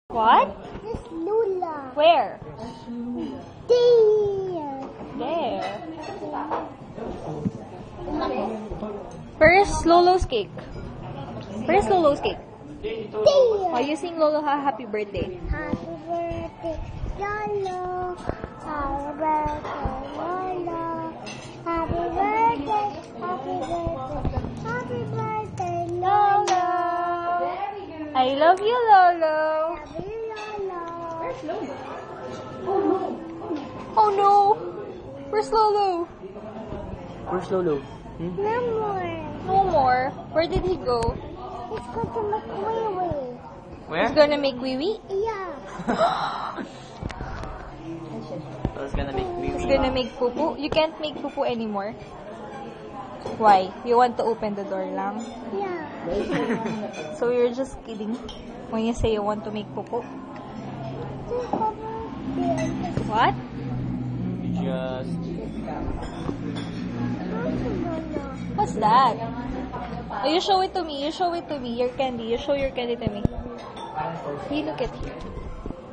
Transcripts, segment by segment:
What? This Lula. Where? There. There. Where's Lolo's cake? Where's Lolo's cake? There. Why you sing Lolo happy birthday? Happy birthday, Lolo. Happy birthday, Lolo. Happy birthday, happy birthday, happy birthday, Lolo. I love you, Lolo. Love you, Lolo. Where's Lolo? Oh no! Where's Lolo? Where's Lolo? No more. No more. Where did he go? Let's go to McWee. Where? He's gonna make wee wee. Yeah. So it's gonna make me. He's gonna make poo poo. You can't make poo poo anymore. Why? You want to open the door lang? Yeah. So you're just kidding when you say you want to make poo poo. What? Just. What's that? Oh, you show it to me. You show it to me. Your candy. You show your candy to me. You look at here.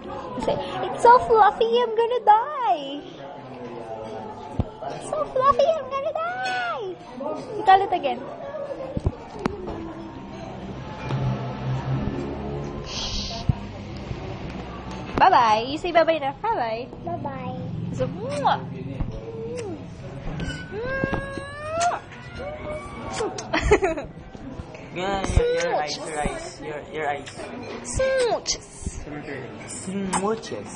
You say, it's so fluffy, I'm gonna die. It's so fluffy, I'm gonna die. You tell it again. Bye-bye. You say bye-bye na. Bye-bye. Bye-bye. So, mwah. Yeah, your eyes. Your eyes. Smooches. Smooches.